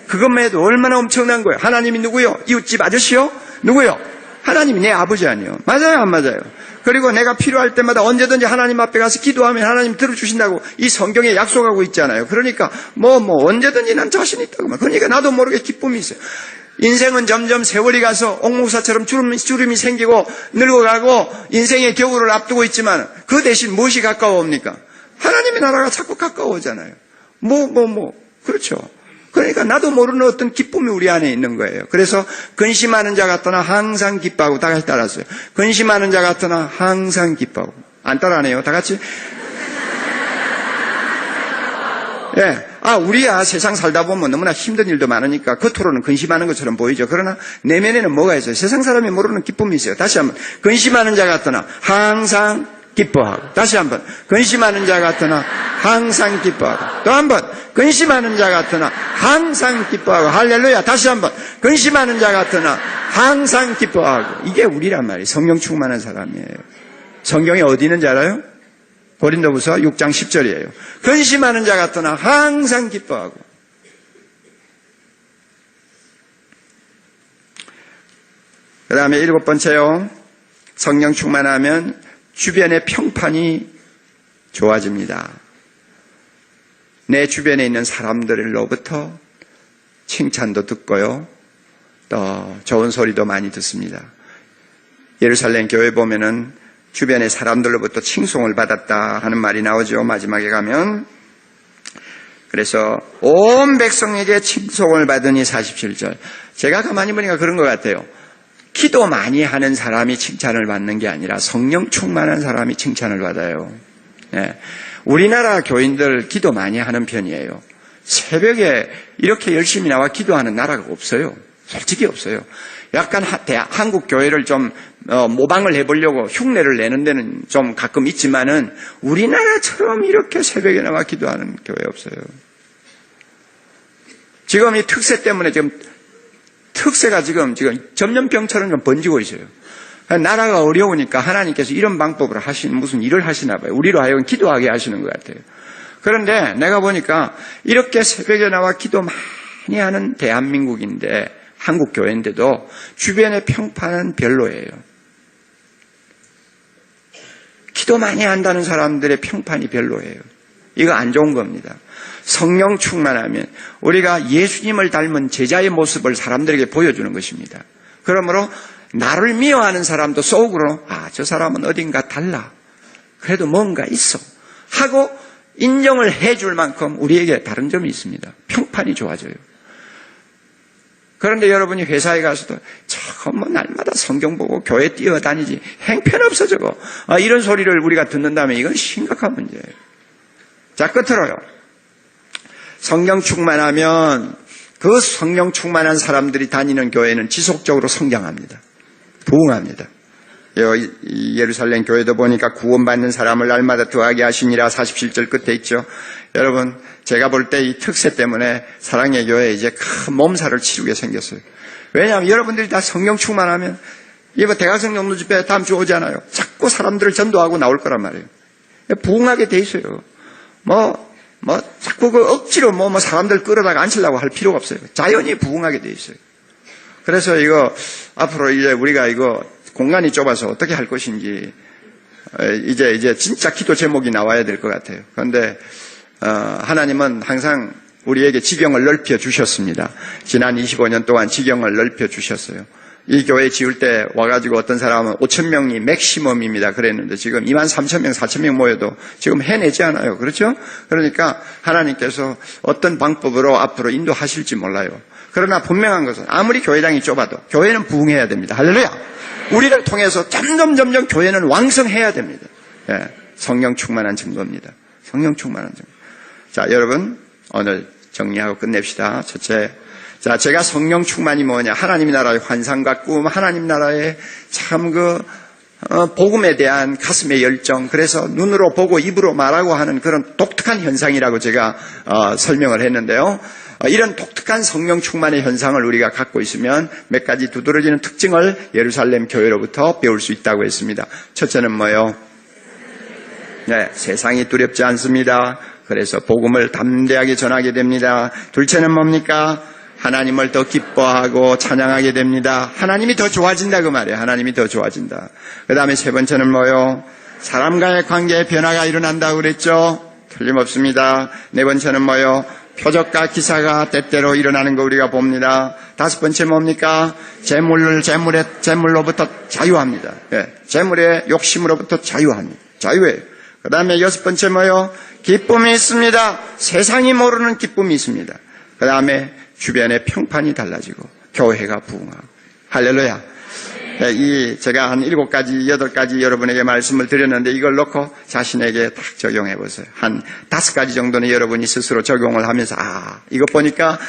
그것만 해도 얼마나 엄청난 거예요. 하나님이 누구요? 이웃집 아저씨요? 누구요? 하나님이 내 아버지 아니에요. 맞아요? 안 맞아요? 그리고 내가 필요할 때마다 언제든지 하나님 앞에 가서 기도하면 하나님 들어주신다고 이 성경에 약속하고 있잖아요. 그러니까 언제든지 난 자신 있다고. 그러니까 나도 모르게 기쁨이 있어요. 인생은 점점 세월이 가서 옥목사처럼 주름이 생기고 늙어가고 인생의 겨울을 앞두고 있지만 그 대신 무엇이 가까워옵니까? 하나님의 나라가 자꾸 가까워오잖아요. 그렇죠. 그러니까 나도 모르는 어떤 기쁨이 우리 안에 있는 거예요. 그래서 근심하는 자 같으나 항상 기뻐하고. 다 같이 따라하세요. 근심하는 자 같으나 항상 기뻐하고. 안 따라하네요. 다 같이. 예. 우리야 세상 살다 보면 너무나 힘든 일도 많으니까 겉으로는 근심하는 것처럼 보이죠. 그러나 내면에는 뭐가 있어요? 세상 사람이 모르는 기쁨이 있어요. 다시 한번. 근심하는 자 같으나 항상 기뻐하고. 다시 한번. 근심하는 자 같으나 항상 기뻐하고. 또 한번. 근심하는 자 같으나 항상 기뻐하고. 할렐루야. 다시 한번. 근심하는 자 같으나 항상 기뻐하고. 이게 우리란 말이에요. 성령 충만한 사람이에요. 성경에 어디 있는지 알아요? 고린도후서 6장 10절이에요. 근심하는 자 같으나 항상 기뻐하고. 그 다음에 7번째요. 성령 충만하면 주변의 평판이 좋아집니다. 내 주변에 있는 사람들로부터 칭찬도 듣고요. 또 좋은 소리도 많이 듣습니다. 예루살렘 교회 보면은 주변의 사람들로부터 칭송을 받았다 하는 말이 나오죠. 마지막에 가면. 그래서 온 백성에게 칭송을 받으니 47절. 제가 가만히 보니까 그런 것 같아요. 기도 많이 하는 사람이 칭찬을 받는 게 아니라 성령 충만한 사람이 칭찬을 받아요. 예. 우리나라 교인들 기도 많이 하는 편이에요. 새벽에 이렇게 열심히 나와 기도하는 나라가 없어요. 솔직히 없어요. 약간 한국 교회를 좀 모방을 해보려고 흉내를 내는 데는 좀 가끔 있지만은 우리나라처럼 이렇게 새벽에 나와 기도하는 교회 없어요. 지금 이 특세 때문에 지금 특세가 지금 전염병처럼 좀 번지고 있어요. 나라가 어려우니까 하나님께서 이런 방법으로 무슨 일을 하시나 봐요. 우리로 하여금 기도하게 하시는 것 같아요. 그런데 내가 보니까 이렇게 새벽에 나와 기도 많이 하는 대한민국인데, 한국 교회인데도 주변의 평판은 별로예요. 기도 많이 한다는 사람들의 평판이 별로예요. 이거 안 좋은 겁니다. 성령 충만하면 우리가 예수님을 닮은 제자의 모습을 사람들에게 보여주는 것입니다. 그러므로 나를 미워하는 사람도 속으로 저 사람은 어딘가 달라. 그래도 뭔가 있어. 하고 인정을 해줄 만큼 우리에게 다른 점이 있습니다. 평판이 좋아져요. 그런데 여러분이 회사에 가서도 저거 뭐 날마다 성경 보고 교회 뛰어다니지 행편없어 저거. 이런 소리를 우리가 듣는다면 이건 심각한 문제예요. 자, 끝으로요. 성령 충만하면 그 성령 충만한 사람들이 다니는 교회는 지속적으로 성장합니다. 부흥합니다. 예루살렘 교회도 보니까 구원받는 사람을 날마다 더하게 하시니라 47절 끝에 있죠. 여러분, 제가 볼 때 이 특세 때문에 사랑의 교회에 이제 큰 몸살을 치르게 생겼어요. 왜냐하면 여러분들이 다 성령 충만하면 이번 대학생 용도 집회 다음 주 오잖아요. 자꾸 사람들을 전도하고 나올 거란 말이에요. 부흥하게 돼 있어요. 자꾸 억지로 사람들 끌어다가 앉히려고 할 필요가 없어요. 자연히 부흥하게 돼 있어요. 그래서 이거 앞으로 이제 우리가 이거 공간이 좁아서 어떻게 할 것인지 이제 진짜 기도 제목이 나와야 될 것 같아요. 그런데 하나님은 항상 우리에게 지경을 넓혀 주셨습니다. 지난 25년 동안 지경을 넓혀 주셨어요. 이 교회 지을 때 와가지고 어떤 사람은 5,000명이 맥시멈입니다 그랬는데 지금 23,000명, 4,000명 모여도 지금 해내지 않아요. 그렇죠? 그러니까 하나님께서 어떤 방법으로 앞으로 인도하실지 몰라요. 그러나 분명한 것은 아무리 교회당이 좁아도 교회는 부흥해야 됩니다. 할렐루야! 우리를 통해서 점점 교회는 왕성해야 됩니다. 예, 성령 충만한 증거입니다. 성령 충만한 증거. 자, 여러분 오늘 정리하고 끝냅시다. 첫째, 자, 제가 성령 충만이 뭐냐? 하나님 나라의 환상과 꿈, 하나님 나라의 참 복음에 대한 가슴의 열정, 그래서 눈으로 보고 입으로 말하고 하는 그런 독특한 현상이라고 제가 설명을 했는데요. 이런 독특한 성령 충만의 현상을 우리가 갖고 있으면 몇 가지 두드러지는 특징을 예루살렘 교회로부터 배울 수 있다고 했습니다. 첫째는 뭐예요? 네, 세상이 두렵지 않습니다. 그래서 복음을 담대하게 전하게 됩니다. 둘째는 뭡니까? 하나님을 더 기뻐하고 찬양하게 됩니다. 하나님이 더 좋아진다 그 말이에요. 하나님이 더 좋아진다. 그 다음에 세 번째는 뭐예요? 사람과의 관계에 변화가 일어난다고 그랬죠? 틀림없습니다. 네 번째는 뭐예요? 표적과 기사가 때때로 일어나는 거 우리가 봅니다. 다섯 번째 뭡니까? 재물로부터 자유합니다. 예, 재물의 욕심으로부터 자유합니다. 자유예요. 그 다음에 여섯 번째 뭐예요? 기쁨이 있습니다. 세상이 모르는 기쁨이 있습니다. 그 다음에 주변의 평판이 달라지고 교회가 부흥하고. 할렐루야. 제가 한 7가지, 8가지 여러분에게 말씀을 드렸는데 이걸 놓고 자신에게 딱 적용해 보세요. 한 5가지 정도는 여러분이 스스로 적용을 하면서 이거 보니까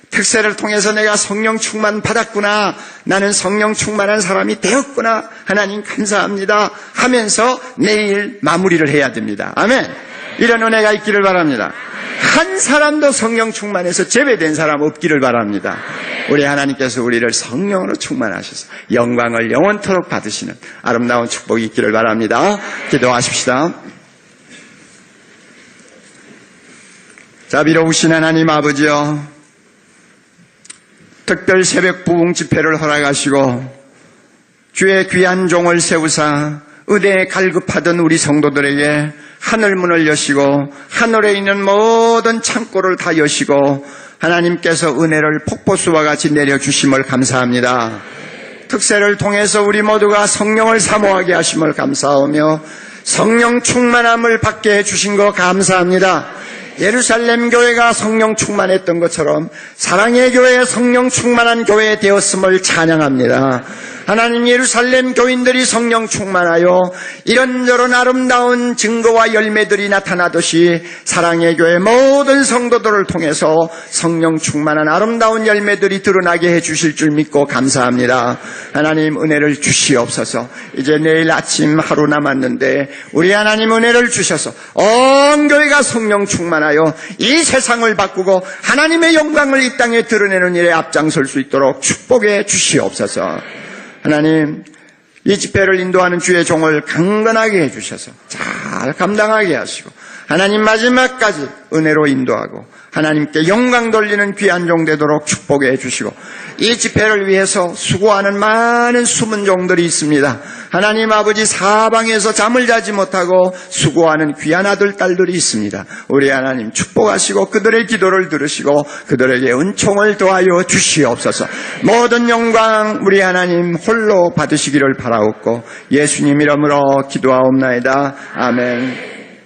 특세를 통해서 내가 성령 충만 받았구나. 나는 성령 충만한 사람이 되었구나. 하나님 감사합니다. 하면서 내일 마무리를 해야 됩니다. 아멘. 이런 은혜가 있기를 바랍니다. 한 사람도 성령 충만해서 제외된 사람 없기를 바랍니다. 우리 하나님께서 우리를 성령으로 충만하셔서 영광을 영원토록 받으시는 아름다운 축복이 있기를 바랍니다. 기도하십시다. 자비로우신 하나님 아버지여, 특별 새벽 부흥 집회를 허락하시고 주의 귀한 종을 세우사 의대에 갈급하던 우리 성도들에게 하늘문을 여시고 하늘에 있는 모든 창고를 다 여시고 하나님께서 은혜를 폭포수와 같이 내려주심을 감사합니다. 특세를 통해서 우리 모두가 성령을 사모하게 하심을 감사하며 성령 충만함을 받게 해주신 것 감사합니다. 예루살렘 교회가 성령 충만했던 것처럼 사랑의 교회 성령 충만한 교회 되었음을 찬양합니다. 하나님 예루살렘 교인들이 성령 충만하여 이런저런 아름다운 증거와 열매들이 나타나듯이 사랑의 교회 모든 성도들을 통해서 성령 충만한 아름다운 열매들이 드러나게 해주실 줄 믿고 감사합니다. 하나님 은혜를 주시옵소서. 이제 내일 아침 하루 남았는데 우리 하나님 은혜를 주셔서 온 교회가 성령 충만하여 이 세상을 바꾸고 하나님의 영광을 이 땅에 드러내는 일에 앞장설 수 있도록 축복해 주시옵소서. 하나님 이 집회를 인도하는 주의 종을 강건하게 해주셔서 잘 감당하게 하시고 하나님 마지막까지 은혜로 인도하고 하나님께 영광 돌리는 귀한 종 되도록 축복해 주시고 이 집회를 위해서 수고하는 많은 숨은 종들이 있습니다. 하나님 아버지 사방에서 잠을 자지 못하고 수고하는 귀한 아들 딸들이 있습니다. 우리 하나님 축복하시고 그들의 기도를 들으시고 그들에게 은총을 더하여 주시옵소서. 모든 영광 우리 하나님 홀로 받으시기를 바라옵고 예수님 이름으로 기도하옵나이다. 아멘.